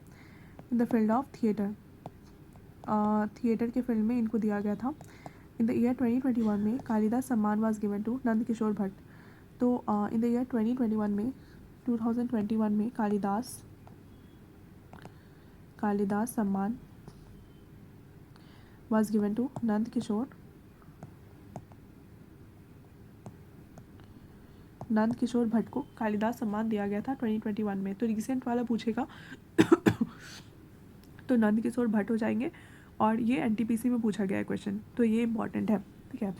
इन the field of theatre. Theatre के फील्ड में इनको दिया गया था। इन द ईयर 2021 में Kalidas Samman was given to Nand Kishore Bhatt. तो इन द ईयर 2021 में 2021 में Kalidas Samman was given to Nand Kishore Bhatt को कालिदास सम्मान दिया गया था 2021 में। तो रिसेंट वाला पूछेगा तो नंद किशोर भट्ट हो जाएंगे, और ये एनटीपीसी में पूछा गया है क्वेश्चन, तो ये इंपॉर्टेंट है, ठीक है,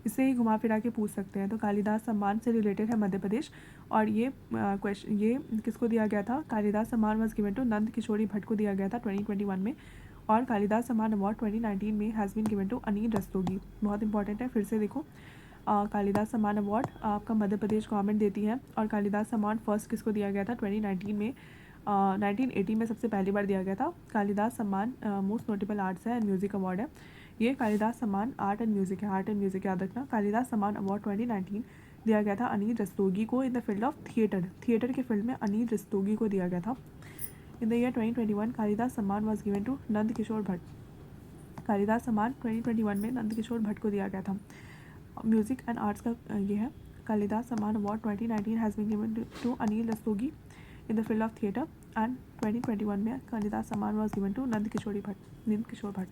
इसे ही घुमा फिरा के पूछ सकते हैं। तो कालिदास सम्मान से रिलेटेड है मध्य प्रदेश, और ये क्वेश्चन ये किसको दिया गया था, Kalidas Samman was given to नंद किशोरी भट्ट को दिया गया था 2021 में, और कालिदास सम्मान अवार्ड 2019 में has been given to Anil Rastogi. बहुत इंपॉर्टेंट है, फिर से देखो, कालिदास सम्मान अवार्ड आपका मध्य प्रदेश गवर्नमेंट देती है, और कालिदास सम्मान फर्स्ट किसको दिया गया था 2019 में, 1980 में सबसे पहली बार दिया गया था। कालिदास सम्मान मोस्ट नोटेबल आर्ट्स है एंड म्यूज़िक अवार्ड है। ये कालिदास सम्मान आर्ट एंड म्यूज़िक है, आर्ट एंड म्यूज़िक याद रखना। कालिदास सम्मान अवार्ड 2019 दिया गया था अनिल रस्तोगी को इन the field of theatre. Theatre के फील्ड में अनिल रस्तोगी को दिया गया था। इन the year 2021 Kalidas Samman was given to Nand Kishore Bhatt. Kalidas सम्मान 2021 में नंद किशोर भट्ट को दिया गया था। म्यूज़िक एंड आर्ट्स का ये है। Kalidas Samman award 2019 has been given to Anil Rastogi in the field of theatre, and 2021 में Kalidas Samman was given to Nand Kishore Bhatt.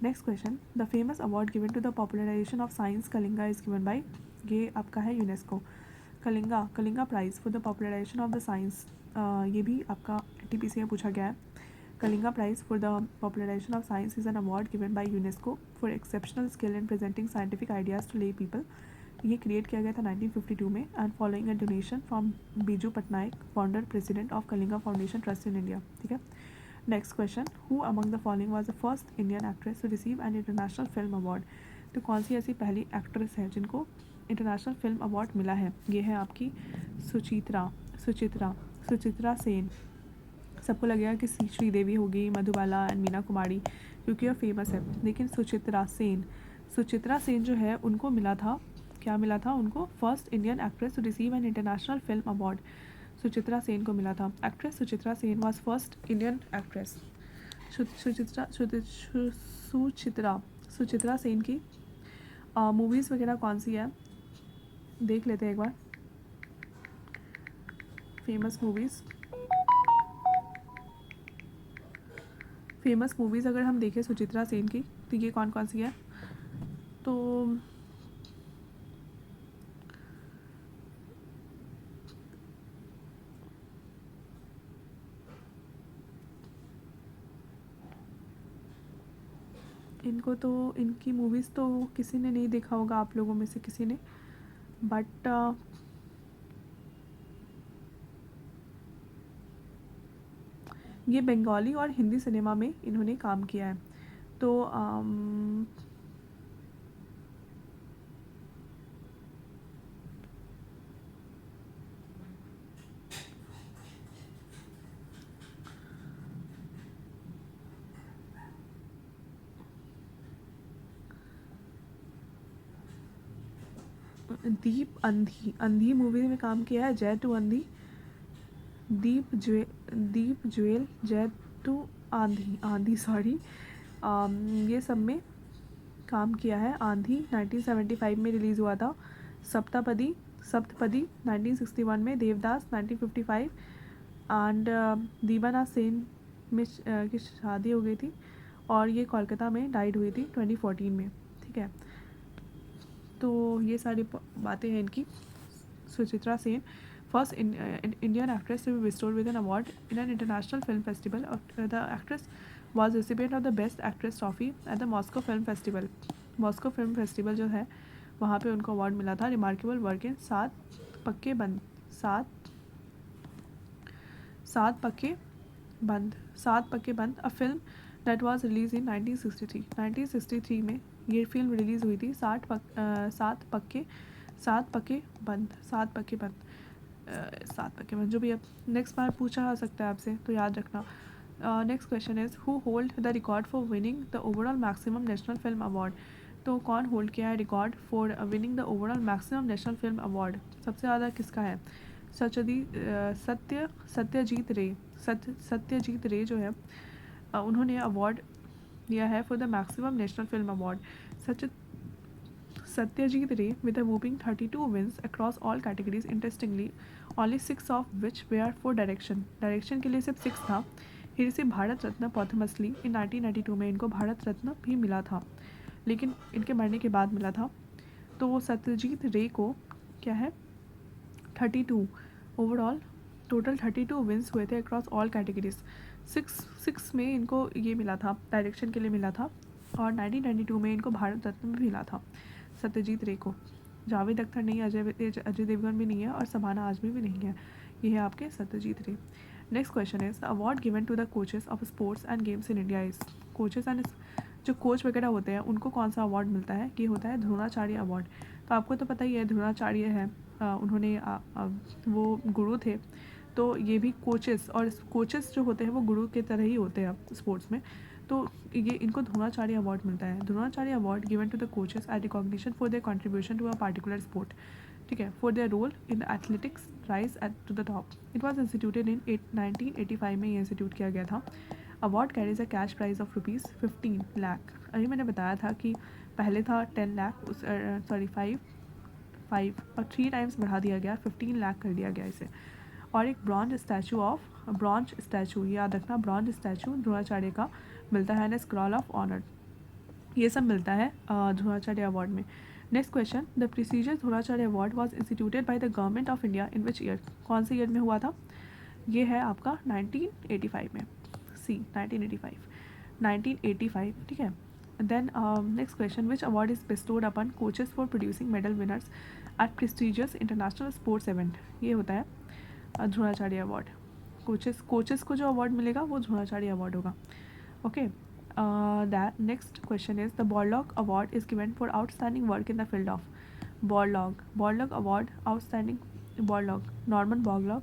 Next question, the famous award given to the popularisation of science Kalinga is given by, ये आपका है UNESCO. Kalinga prize for the popularisation of the science, ये भी आपका TPC में पूछा गया है। Kalinga prize for the popularisation of science is an award given by UNESCO for exceptional skill in presenting scientific ideas to lay people. ये create किया गया था 1952 में, and following a donation from Biju Patnaik, founder president of Kalinga foundation trust in India, ठीक है। Next question, who among the following was the first Indian actress to receive an international film award. तो कौन सी ऐसी पहली एक्ट्रेस है जिनको इंटरनेशनल फिल्म अवार्ड मिला है, ये है आपकी सुचित्रा सेन। सबको लगेगा कि श्रीदेवी होगी, मधुबाला एंड मीना कुमारी, क्योंकि वह फेमस है, लेकिन सुचित्रा सेन जो है उनको मिला था, क्या मिला था उनको, first Indian actress to receive an international film award. Suchitra Sen को मिला था। Actress Suchitra Sen was first Indian actress. Suchitra Sen की मूवीज़ वगैरह कौन सी है देख लेते हैं एक बार। फेमस मूवीज़ अगर हम देखें सुचित्रा सेन की, तो ये कौन कौन सी है, तो इनकी मूवीज़ तो किसी ने नहीं देखा होगा, आप लोगों में से किसी ने, बट ये बंगाली और हिंदी सिनेमा में इन्होंने काम किया है। तो दीप अंधी मूवी में काम किया है, जय टू अंधी, दीप ज्वेल, जय टू आंधी सॉरी, ये सब में काम किया है। आंधी 1975 में रिलीज़ हुआ था। सप्तपदी 1961 में, देवदास 1955, एंड दीवाना सेन में की शादी हो गई थी, और ये कोलकाता में डाइड हुई थी 2014 में, ठीक है। तो ये सारी बातें हैं इनकी। Suchitra Sen first Indian actress to be bestowed with an award in an international film festival. The actress was recipient of the best actress trophy at the Moscow Film Festival. Moscow film festival जो है वहाँ पे उनको award मिला था। Remarkable work in सात पक्के बंद, a film that was release इन 1963 में ये फिल्म रिलीज़ हुई थी। सात पक्के बंद, जो भी अब नेक्स्ट बार पूछा जा सकता है आपसे, तो याद रखना। Next question is who hold the record for winning the overall maximum national film award. तो कौन होल्ड किया है record for winning the overall maximum national film award? सबसे ज़्यादा किसका है? सत्यजीत रे जो है उन्होंने अवार्ड लिया है for the maximum national film award. Satyajit Ray with a whopping 32 wins across all categories. Interestingly, only 6 of which were for direction. Direction के लिए सिर्फ 6 था. ही रिसीव भारत रत्न पॉथमसली इन 1992 में इनको भारत रत्न भी मिला था, लेकिन इनके मरने के बाद मिला था. तो सत्यजीत रे को क्या है 32 ओवरऑल टोटल 32 विंस हुए थे अक्रॉस ऑल कैटेगरीज. सिक्स में इनको ये मिला था, डायरेक्शन के लिए मिला था, और 1992 में इनको भारत रत्न भी मिला था सत्यजीत रे को. जावेद अख्तर नहीं, अजय देवगन भी नहीं है, और सबाना आजमी भी नहीं है. ये है आपके Satyajit Ray. Next question is the award given to the coaches of sports and games in India is. Coaches and जो कोच वगैरह होते हैं उनको कौन सा अवार्ड मिलता है? ये होता है द्रोणाचार्य अवार्ड. तो आपको तो पता ही है द्रोणाचार्य है, उन्होंने वो गुरु थे. तो ये भी कोचेस जो होते हैं वो गुरु के तरह ही होते हैं स्पोर्ट्स में. तो ये इनको द्रोणाचार्य अवार्ड मिलता है. Dronacharya award given to the coaches at recognition for their contribution to a particular sport. ठीक है, for their role in athletics rise at to the top. It was instituted in 1985 में ये इंस्टीट्यूट किया गया था. Award carries a cash prize of ₹15 lakh. अभी मैंने बताया था कि पहले था 10 लाख, 5 और 3 टाइम्स बढ़ा दिया गया, 15 लाख कर दिया गया इसे. और एक ब्रॉन्ज स्टैचू याद रखना, ब्रॉन्ज स्टैचू द्रोणाचार्य का मिलता है एंड स्क्रॉल ऑफ ऑनर. ये सब मिलता है द्रोणाचार्य अवार्ड में. Next question, the prestigious Dronacharya award was instituted bye the government of India in which year. कौन से ईयर में हुआ था? ये है आपका 1985 में. सी 1985. ठीक है. Then next question, which award is bestowed upon coaches for producing medal winners at prestigious international sports event. ये होता है द्रोणाचार्य अवार्ड. कोचेस को जो अवार्ड मिलेगा वो द्रोणाचार्य अवार्ड होगा. Okay. That next question is the Borlaug award is given for outstanding work in the field of. Borlaug award outstanding Norman Borlaug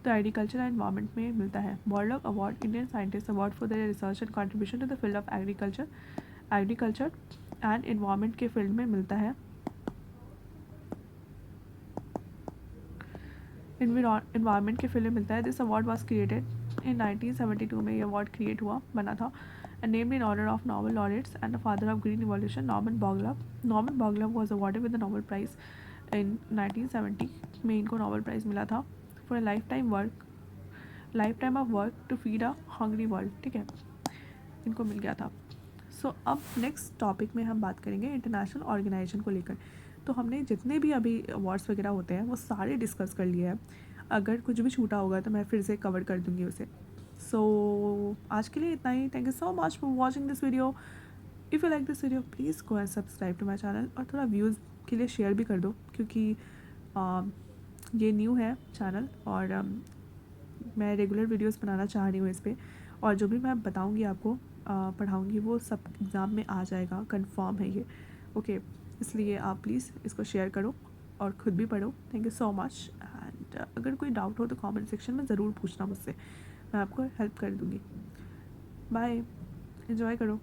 तो agriculture and environment में मिलता है. Borlaug award Indian scientist award for their research and contribution to the field of agriculture and environment के field में मिलता है. Environment के field में मिलता है. This award was created in 1972 में ये अवार्ड क्रिएट बना था and named in honor of Nobel laureates and the father of green revolution Norman Borlaug. Norman Borlaug was awarded with the Nobel Prize in 1970 में इनको Nobel Prize मिला था for a lifetime of work to feed a hungry world. ठीक है, इनको मिल गया था. सो अब नेक्स्ट टॉपिक में हम बात करेंगे इंटरनेशनल ऑर्गेनाइजेशन को लेकर. तो हमने जितने भी अभी अवार्ड्स वगैरह होते हैं वो सारे डिस्कस कर लिए हैं. अगर कुछ भी छूटा होगा तो मैं फिर से कवर कर दूँगी उसे. सो आज के लिए इतना ही. Thank you so much for watching this video. If you like this video please go and subscribe to my channel, और थोड़ा व्यूज़ के लिए शेयर भी कर दो, क्योंकि ये न्यू है चैनल और मैं रेगुलर वीडियोस बनाना चाह रही हूँ इस पर. और जो भी मैं बताऊँगी आपको पढ़ाऊँगी वो सब एग्ज़ाम में आ जाएगा, कंफर्म है ये. ओके, इसलिए आप प्लीज़ इसको शेयर करो और ख़ुद भी पढ़ो. Thank you so much. And अगर कोई डाउट हो तो कमेंट सेक्शन में ज़रूर पूछना मुझसे, मैं आपको हेल्प कर दूँगी. बाय, एंजॉय करो.